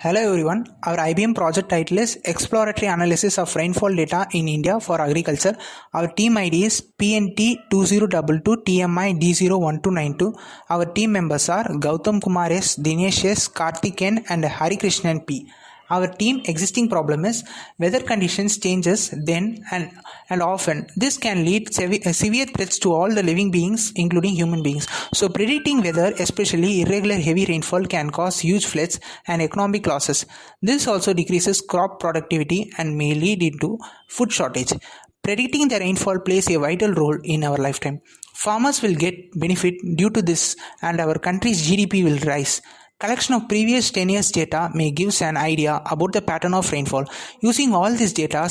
Hello everyone, our IBM project title is Exploratory Analysis of Rainfall Data in India for Agriculture. Our team ID is PNT2022TMI D01292. Our team members are GOWTHAM Kumar S, DINESH S, KARTHICK N and KRISHNAN P. Our team existing problem is weather conditions changes then and often. This can lead severe threats to all the living beings including human beings. So predicting weather, especially irregular heavy rainfall, can cause huge floods and economic losses. This also decreases crop productivity and may lead into food shortage. Predicting the rainfall plays a vital role in our lifetime. Farmers will get benefit due to this and our country's GDP will rise. Collection of previous 10 years data may give an idea about the pattern of rainfall. Using all these data,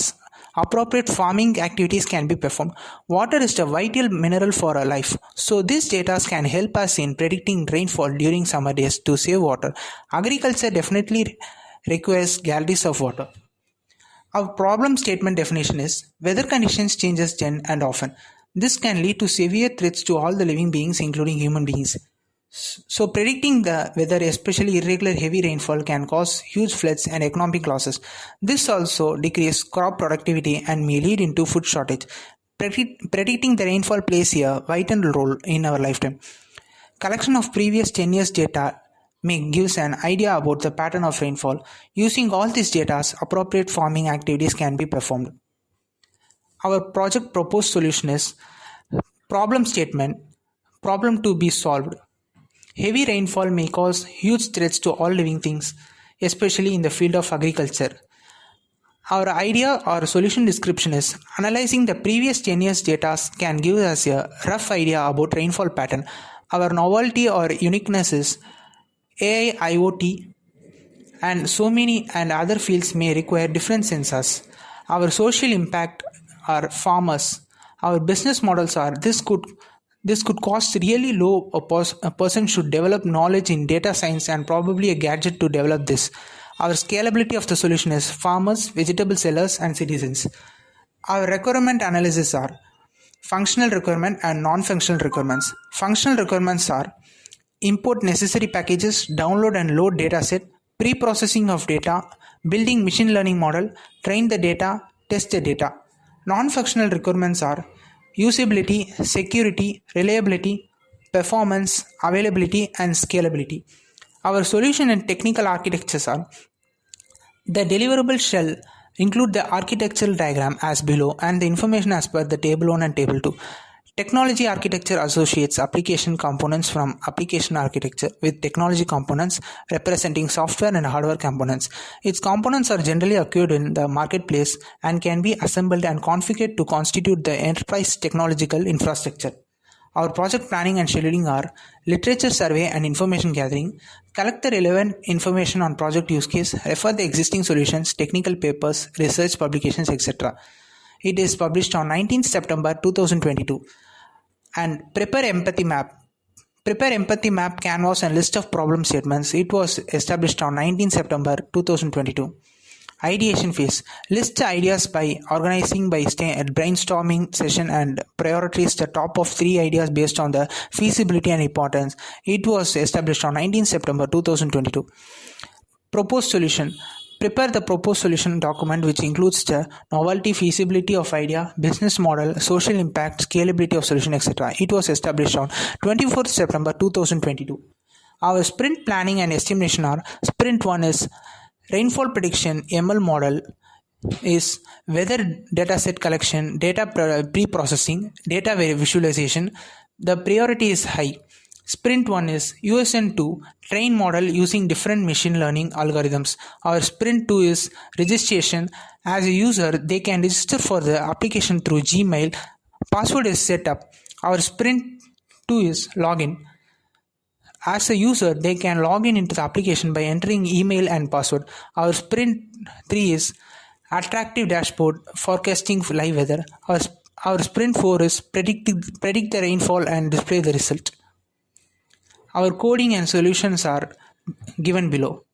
appropriate farming activities can be performed. Water is the vital mineral for our life. So these data can help us in predicting rainfall during summer days to save water. Agriculture definitely requires gallons of water. Our problem statement definition is weather conditions changes then and often. This can lead to severe threats to all the living beings including human beings. So predicting the weather, especially irregular heavy rainfall, can cause huge floods and economic losses. This also decreases crop productivity and may lead into food shortage. Predicting the rainfall plays a vital role in our lifetime. Collection of previous 10 years data may give an idea about the pattern of rainfall. Using all these data, appropriate farming activities can be performed. Our project proposed solution is problem statement, problem to be solved. Heavy rainfall may cause huge threats to all living things, especially in the field of agriculture. Our idea or solution description is analyzing the previous 10 years data can give us a rough idea about rainfall pattern. Our novelty or uniqueness is AI, IoT, and so many and other fields may require different sensors. Our social impact are farmers. Our business models are this could cost really low. A person should develop knowledge in data science and probably a gadget to develop this. Our scalability of the solution is farmers, vegetable sellers and citizens. Our requirement analysis are functional requirement and non-functional requirements. Functional requirements are import necessary packages, download and load dataset, pre-processing of data, building machine learning model, train the data, test the data. Non-functional requirements are usability, security, reliability, performance, availability and scalability. Our solution and technical architectures are the deliverable shell include the architectural diagram as below and the information as per the table 1 and table 2. Technology architecture associates application components from application architecture with technology components representing software and hardware components. Its components are generally acquired in the marketplace and can be assembled and configured to constitute the enterprise technological infrastructure. Our project planning and scheduling are literature survey and information gathering, collect the relevant information on project use case, refer the existing solutions, technical papers, research publications, etc. It is published on 19th September 2022. And prepare empathy map. Prepare empathy map canvas and list of problem statements. It was established on 19th September 2022. Ideation phase. List the ideas by organizing by brainstorming session and prioritize the top of 3 ideas based on the feasibility and importance. It was established on 19th September 2022. Proposed solution. Prepare the proposed solution document which includes the novelty, feasibility of idea, business model, social impact, scalability of solution, etc. It was established on 24th September 2022. Our sprint planning and estimation are sprint 1 is rainfall prediction, ML model is weather dataset collection, data pre-processing, data visualization. The priority is high. Sprint 1 is USN2 train model using different machine learning algorithms. Our sprint 2 is registration. As a user, they can register for the application through Gmail. Password is set up. Our sprint 2 is login. As a user, they can log in into the application by entering email and password. Our sprint 3 is attractive dashboard forecasting live weather. Our sprint 4 is predict the rainfall and display the result. Our coding and solutions are given below.